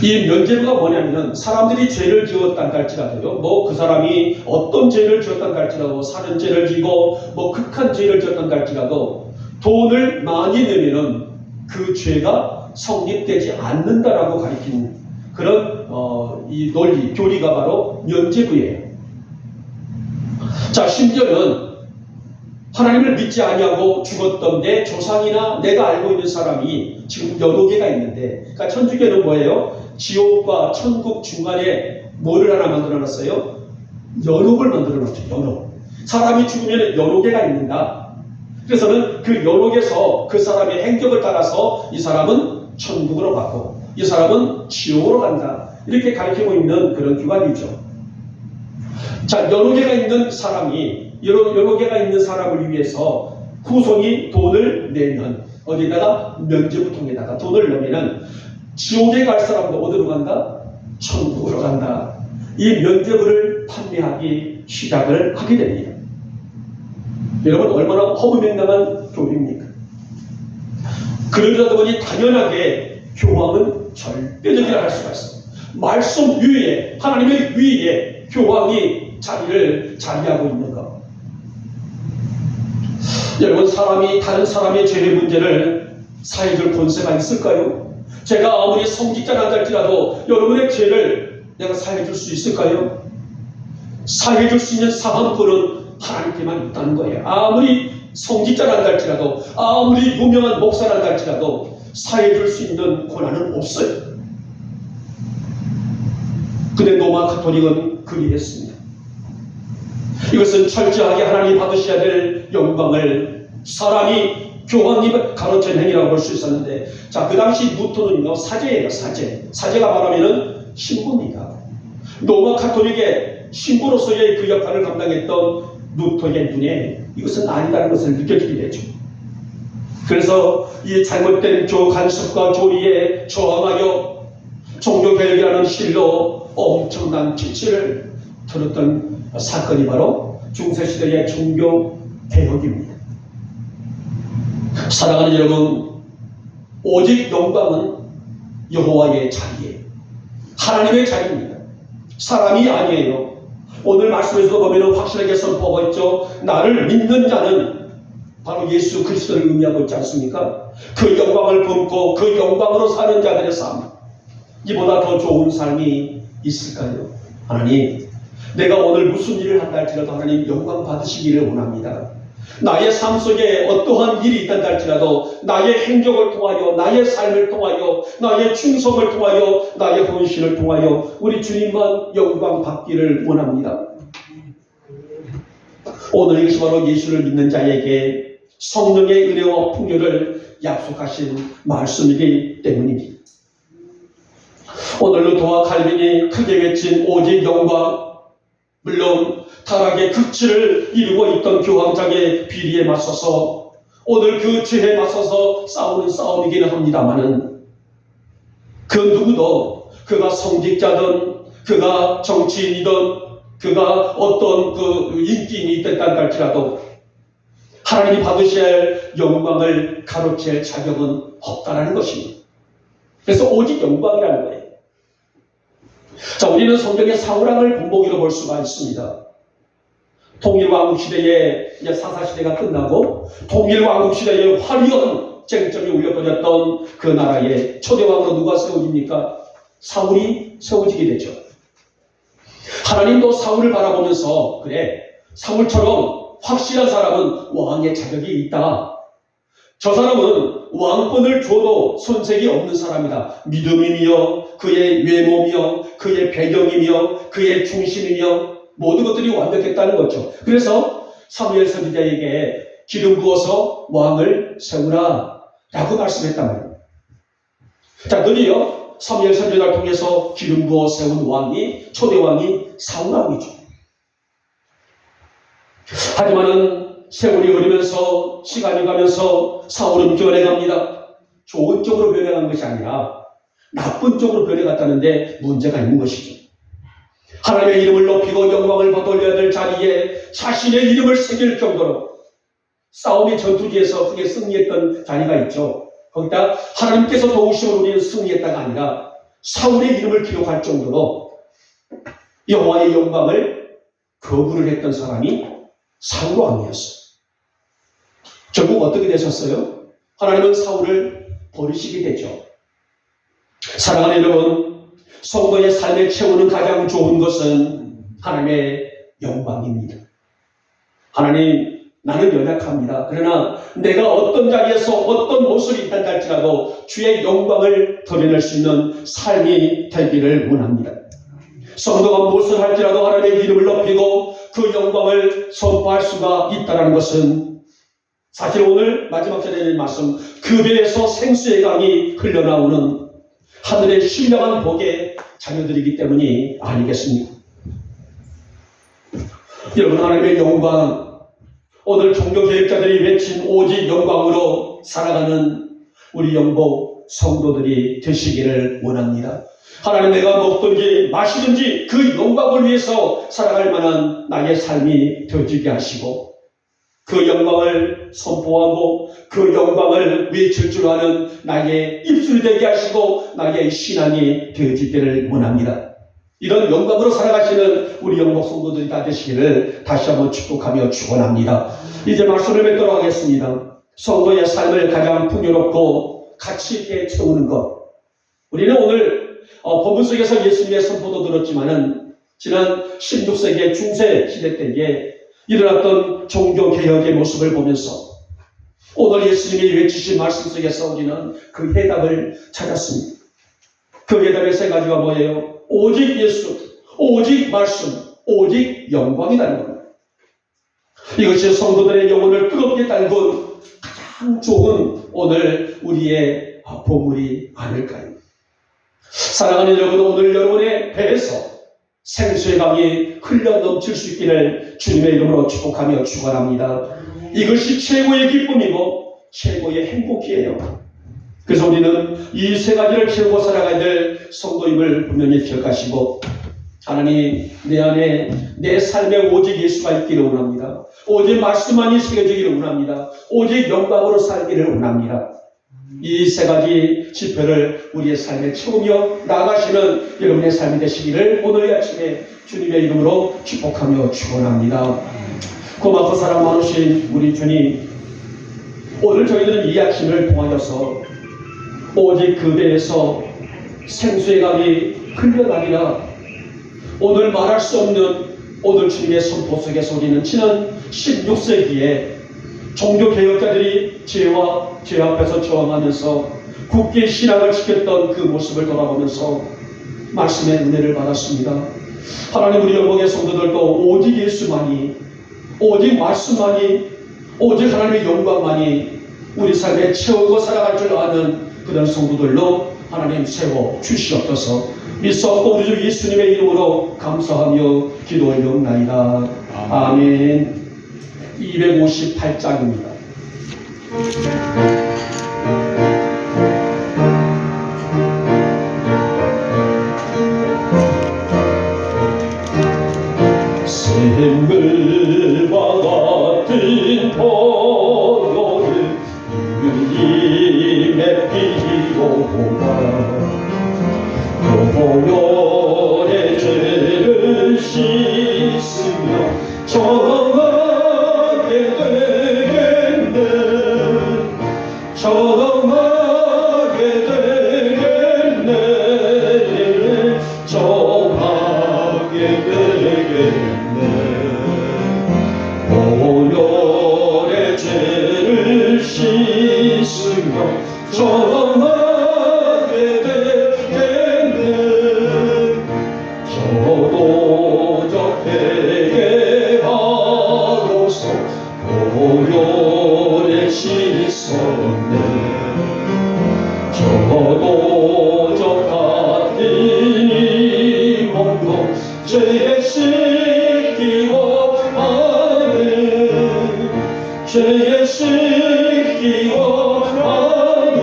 Speaker 1: 이 면죄부가 뭐냐면은 사람들이 죄를 지었단 할지라도요, 그 사람이 어떤 죄를 지었단 할지라도, 살인죄를 지고 극한 죄를 지었단 할지라도 돈을 많이 내면은 그 죄가 성립되지 않는다라고 가리키는 그런 이 논리, 교리가 바로 면죄부예요. 자, 심지어는 하나님을 믿지 아니하고 죽었던 내 조상이나 내가 알고 있는 사람이 지금 여러 개가 있는데, 그러니까 천주교는 뭐예요? 지옥과 천국 중간에 뭐를 하나 만들어놨어요? 연옥을 만들어놨죠. 연옥. 사람이 죽으면 연옥에가 있는다. 그래서는 그 연옥에서 그 사람의 행적을 따라서 이 사람은 천국으로 가고 이 사람은 지옥으로 간다, 이렇게 가르치고 있는 그런 기관이죠. 자, 연옥에가 있는 사람이, 연옥에가 있는 사람을 위해서 후손이 돈을 내면, 어디다가? 면죄부통에다가 돈을 넣으면 지옥에 갈 사람도 어디로 간다? 천국으로 간다. 이 면죄부를 판매하기 시작을 하게 됩니다. 여러분, 얼마나 허무맹랑한 교리입니까? 그러다 보니 당연하게 교황은 절대적이라 할 수가 있어요. 말씀 위에, 하나님의 위에 교황이 자리하고 있는 것. 여러분, 사람이 다른 사람의 죄의 문제를 사해줄 권세가 있을까요? 제가 아무리 성직자라 할지라도 여러분의 죄를 내가 사해줄 수 있을까요? 사해줄 수 있는 사함권은 하나님께만 있다는 거예요. 아무리 성직자라 할지라도, 아무리 유명한 목사라 할지라도 사해줄 수 있는 권한은 없어요. 근데 로마 카톨릭은 그리했습니다. 이것은 철저하게 하나님이 받으셔야 될 영광을 사람이 교황이 가로챈 행위라고 볼 수 있었는데, 자, 그 당시 루터는요, 사제예요, 사제. 사제가 말하면은 신부입니다. 로마 카톨릭의 신부로서의 그 역할을 감당했던 루터의 눈에 이것은 아니다는 것을 느껴지게 되죠. 그래서 이 잘못된 간섭과 교리에 저항하여 종교개혁이라는 실로 엄청난 지치를 들었던 사건이 바로 중세시대의 종교개혁입니다. 사랑하는 여러분, 오직 영광은 여호와의 자리예요. 하나님의 자리입니다. 사람이 아니에요. 오늘 말씀에서 보면 확실하게 선포하고 있죠. 나를 믿는 자는 바로 예수 그리스도를 의미하고 있지 않습니까? 그 영광을 품고 그 영광으로 사는 자들의 삶, 이보다 더 좋은 삶이 있을까요? 하나님, 내가 오늘 무슨 일을 한다 할지라도 하나님 영광 받으시기를 원합니다. 나의 삶 속에 어떠한 일이 있다 할지라도 나의 행적을 통하여, 나의 삶을 통하여, 나의 충성을 통하여, 나의 헌신을 통하여 우리 주님만 영광 받기를 원합니다. 오늘 이것이 바로 예수를 믿는 자에게 성령의 은혜와 풍요를 약속하신 말씀이기 때문입니다. 오늘 루터와 칼빈이 크게 외친 오직 영광, 물론 타락의 극치를 이루고 있던 교황장의 비리에 맞서서 오늘 그 죄에 맞서서 싸우는 싸움이기는 합니다마는, 그 누구도 그가 성직자든 그가 정치인이든 그가 어떤 그 인기인이 됐다 할지라도 하나님이 받으셔야 할 영광을 가로챌 자격은 없다라는 것입니다. 그래서 오직 영광이라는 거예요. 자, 우리는 성경의 사울왕을 본보기로 볼 수가 있습니다. 통일왕국 시대에 이제 사사시대가 끝나고 통일왕국 시대에 화려한 쟁점이 울려버렸던 그 나라의 초대왕으로 누가 세워집니까? 사울이 세워지게 되죠. 하나님도 사울을 바라보면서, 그래, 사울처럼 확실한 사람은 왕의 자격이 있다. 저 사람은 왕권을 줘도 손색이 없는 사람이다. 믿음이며 그의 외모며 그의 배경이며 그의 중심이며 모든 것들이 완벽했다는 거죠. 그래서 사무엘 선지자에게 기름 부어서 왕을 세우라 라고 말씀했단 말이에요. 자, 드디어 사무엘 선지자를 통해서 기름 부어 세운 왕이, 초대왕이 사울왕이죠. 하지만은 세월이 흐르면서 시간이 가면서 사울은 변해갑니다. 좋은 쪽으로 변해간 것이 아니라 나쁜 쪽으로 변해갔다는데 문제가 있는 것이죠. 하나님의 이름을 높이고 영광을 받아올려야 될 자리에 자신의 이름을 새길 정도로 싸움의 전투지에서 크게 승리했던 자리가 있죠. 거기다 하나님께서 도우심으로 우리는 승리했다가 아니라 사울의 이름을 기록할 정도로 여호와의 영광을 거부를 했던 사람이 사울 왕이었어요. 결국 어떻게 되셨어요? 하나님은 사울을 버리시게 되죠. 사랑하는 여러분, 성도의 삶에 채우는 가장 좋은 것은 하나님의 영광입니다. 하나님, 나는 연약합니다. 그러나 내가 어떤 자리에서 어떤 모습이 있다 할지라도 주의 영광을 드러낼 수 있는 삶이 되기를 원합니다. 성도가 무엇을 할지라도 하나님의 이름을 높이고 그 영광을 선포할 수가 있다는 것은 사실 오늘 마지막 절에 있는 말씀, 그 배에서 생수의 강이 흘러나오는 하늘의 신령한 복의 자녀들이기 때문이 아니겠습니까? 여러분, 하나님의 영광, 오늘 종교개혁자들이 외친 오직 영광으로 살아가는 우리 영복 성도들이 되시기를 원합니다. 하나님, 내가 먹든지 마시든지 그 영광을 위해서 살아갈 만한 나의 삶이 되어지게 하시고 그 영광을 선포하고 그 영광을 외칠 줄 아는 나의 입술이 되게 하시고 나의 신앙이 되어지기를 원합니다. 이런 영광으로 살아가시는 우리 영복 성도들이 다 되시기를 다시 한번 축복하며 축원합니다. 이제 말씀을 맺도록 하겠습니다. 성도의 삶을 가장 풍요롭고 가치 있게 채우는 것. 우리는 오늘 본문 속에서 예수님의 선포도 들었지만은 지난 16세기 중세 시대 때에 일어났던 종교개혁의 모습을 보면서 오늘 예수님이 외치신 말씀 속에서 우리는 그 해답을 찾았습니다. 그 해답의 세 가지가 뭐예요? 오직 예수, 오직 말씀, 오직 영광이라는 겁니다. 이것이 성도들의 영혼을 뜨겁게 달군 가장 좋은 오늘 우리의 보물이 아닐까요? 사랑하는 여러분, 오늘 여러분의 배에서 생수의 강이 흘러 넘칠 수 있기를 주님의 이름으로 축복하며 축원합니다. 이것이 최고의 기쁨이고 최고의 행복이에요. 그래서 우리는 이 세 가지를 채우고 살아가야 될 성도임을 분명히 기억하시고, 하나님, 내 안에 내 삶에 오직 예수가 있기를 원합니다. 오직 말씀만이 새겨지기를 원합니다. 오직 영광으로 살기를 원합니다. 이 세 가지 지표를 우리의 삶에 채우며 나아가시는 여러분의 삶이 되시기를 오늘 아침에 주님의 이름으로 축복하며 축원합니다. 고맙고 사랑 많으신 우리 주님, 오늘 저희들은 이 아침을 통하여서 오직 그 배에서 생수의 강이 흘러나리라, 오늘 말할 수 없는 오늘 주님의 선포 속에서 우리는 지난 16세기에 종교개혁자들이 죄와 죄 앞에서 저항하면서 굳게 신앙을 지켰던 그 모습을 돌아보면서 말씀의 은혜를 받았습니다. 하나님, 우리 영광의 성도들도 오직 예수만이, 오직 말씀만이, 오직 하나님의 영광만이 우리 삶에 채우고 살아갈 줄 아는 그런 성도들로 하나님 세워 주시옵소서. 믿사옵고 우리 주 예수님의 이름으로 감사하며 기도 올려옵나이다. 아멘. 258장입니다. 샘물과 같은 포도를 주님의 피로가 보혈의 죄를 씻으며 정하게 되겠네, 정하게 되겠네, 정하게 되겠네. 보혈의 죄를 씻으며 정하게 되겠네. 저도적 회개하고서 보혈에 씻었네. 저도적 같은 이 몸도 죄에 씻기워 하네, 죄에 씻기워 하네,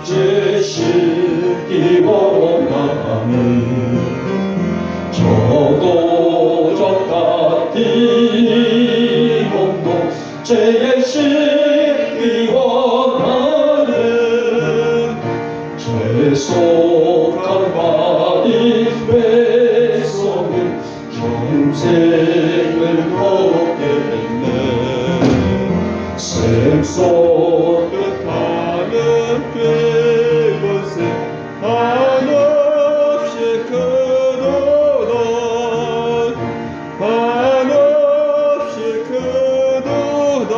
Speaker 1: 죄 씻기워 하네. 저도적 같은 이 몸도 죄에 씻기워 하네, 죄 속한 바디 백성은 평생을 걷겠네. 샘솟듯 하는 그곳에 한없이 크도다, 한없이 크도다,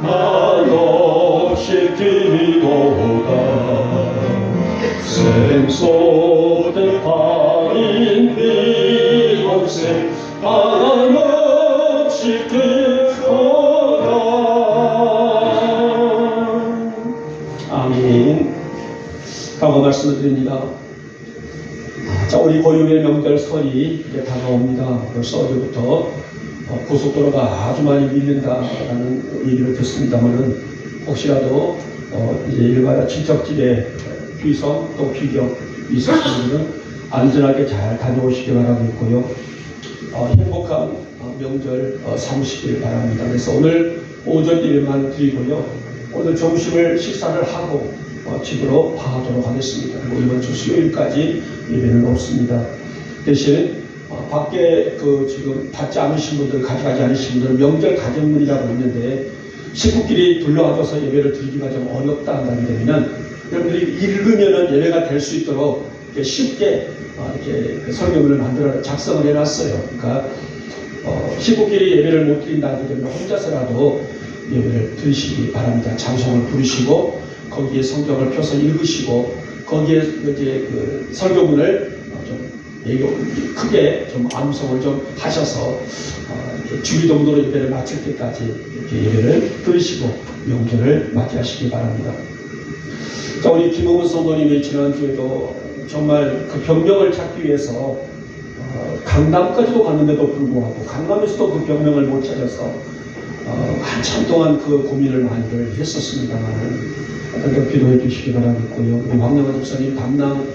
Speaker 1: 한없이 크도다. 샘솟듯 하는 이곳에 한없이 크도다. 아멘. 강호 말씀을 드립니다. 자, 우리 고유의 명절 설이 이제 다가옵니다. 벌써 어제부터 고속도로가 아주 많이 밀린다라는 얘기를 듣습니다만은, 혹시라도 이제 일가나 친척집에 귀성 또 귀경 있으신 분은 안전하게 잘 다녀오시기 바라고 있고요. 행복한 명절 삼으시길 바랍니다. 그래서 오늘 오전 예배만 드리고요. 오늘 점심을 식사를 하고 집으로 가도록 하겠습니다. 이번 주 수요일까지 예배는 없습니다. 대신 밖에 지금 받지 않으신 분들, 가져가지 않으신 분들은 명절 가정문이라고 있는데 식구끼리 둘러앉아서 예배를 드리기가 좀 어렵다 한다게 되면은 여러분들이 읽으면은 예배가 될 수 있도록 이렇게 쉽게 이렇게 설교문을 만들어 작성을 해놨어요. 그러니까 식구끼리 예배를 못 드린다게 되면 혼자서라도 예배를 드리시기 바랍니다. 찬송을 부르시고 거기에 성경을 펴서 읽으시고 거기에 이제 그 설교문을 좀 크게 좀 암송을 좀 하셔서 이렇게 주기 정도로 예배를 마칠 때까지 이렇게 예배를 들으시고 명절을 맞이하시기 바랍니다. 자, 우리 김홍은 성도님이 지난주에도 정말 그 병명을 찾기 위해서 강남까지도 갔는데도 불구하고 강남에서도 그 병명을 못 찾아서 한참 동안 그 고민을 많이들 했었습니다만 하여튼 기도해 주시기 바라겠고요. 우리 황영환 집사님 담당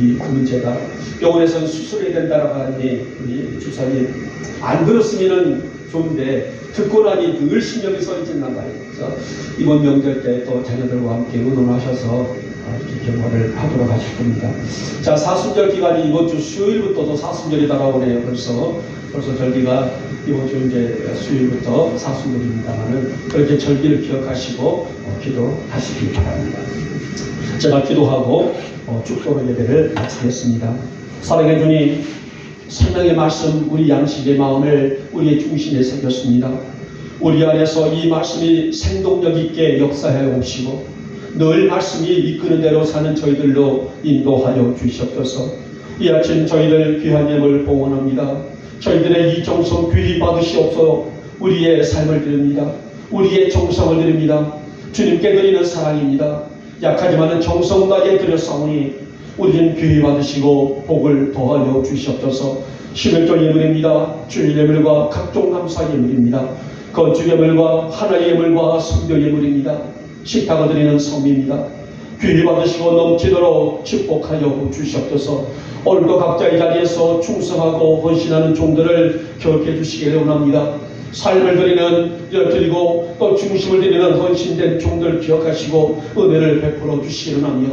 Speaker 1: 이 문제가 병원에서는 수술해야 된다라고 하니 우리 집사님 안 들었으면 좋은데 듣고 나니 늘 신경이 써있나 봐요. 그래서 이번 명절 때 또 자녀들과 함께 의논하셔서 이렇게 경과를 하도록 하실 겁니다. 자, 사순절 기간이 이번 주 수요일부터도 사순절이 다가오네요. 벌써 절기가 이번 주 이제 수요일부터 사순절입니다만은 그렇게 절기를 기억하시고 기도하시기 바랍니다. 제가 기도하고 축도로 예배를 마치겠습니다. 사랑해 주님, 성령의 말씀 우리 양식의 마음을 우리의 중심에 새겼습니다. 우리 안에서 이 말씀이 생동력 있게 역사해 오시고 늘 말씀이 이끄는 대로 사는 저희들로 인도하여 주시옵소서. 이 아침 저희들 귀한 예물 봉헌합니다. 저희들의 이 정성 귀히 받으시옵소서. 우리의 삶을 드립니다. 우리의 정성을 드립니다. 주님께 드리는 사랑입니다. 약하지만은 정성 다하게 드렸사오니 우리는 귀히 받으시고 복을 더하여 주시옵소서. 11조 예물입니다. 주일 예물과 각종 감사 예물입니다. 건축 예물과 하나의 예물과 성교 예물입니다. 식탁을 드리는 성미입니다. 귀히 받으시고 넘치도록 축복하여 주시옵소서. 오늘도 각자 이 자리에서 충성하고 헌신하는 종들을 기억해 주시기를 원합니다. 삶을 드리고 또 중심을 드리는 헌신된 종들 기억하시고 은혜를 베풀어 주시기를 하며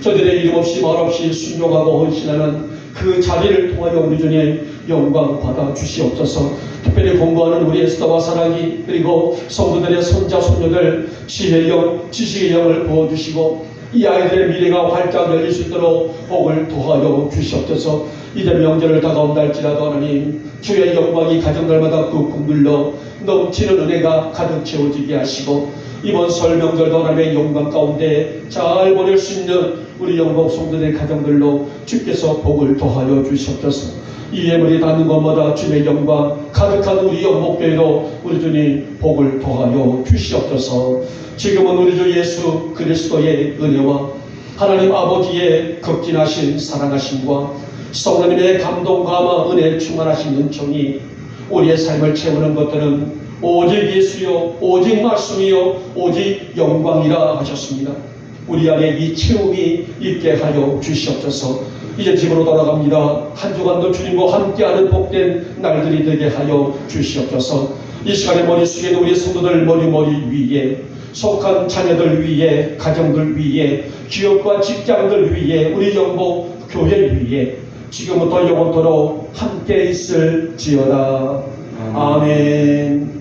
Speaker 1: 저들의 이름 없이 말 없이 순종하고 헌신하는 그 자리를 통하여 우리 주님 영광 받아 주시옵소서. 특별히 공부하는 우리 에스더와 사랑이 그리고 성도들의 손자 손녀들 지혜의 영 지식의 영을 부어주시고 이 아이들의 미래가 활짝 열릴 수 있도록 복을 더하여 주시옵소서. 이제 명절을 다가온다 할지라도 하나님 주의 영광이 가정들마다 꾹꾹 눌러 넘치는 은혜가 가득 채워지게 하시고 이번 설 명절도 하나님의 영광 가운데 잘 보낼 수 있는 우리 영복 성도들의 가정들로 주께서 복을 더하여 주시옵소서. 이 예물이 닿는 것마다 주의 영광 가득한 우리 영복교회로 우리 주님 복을 더하여 주시옵소서. 지금은 우리 주 예수 그리스도의 은혜와 하나님 아버지의 극진하신 사랑하심과 성령님의 감동 감화 은혜 충만하신 은총이 우리의 삶을 채우는 것들은 오직 예수요 오직 말씀이요 오직 영광이라 하셨습니다. 우리 안에 이 채움이 있게 하여 주시옵소서. 이제 집으로 돌아갑니다. 한 주간도 주님과 함께하는 복된 날들이 되게 하여 주시옵소서. 이 시간에 머리 숙이는 우리 성도들 머리 위에 속한 자녀들 위에 가정들 위에 기업과 직장들 위에 우리 영복 교회 위에 지금부터 영원토록 함께 있을지어다. 아멘.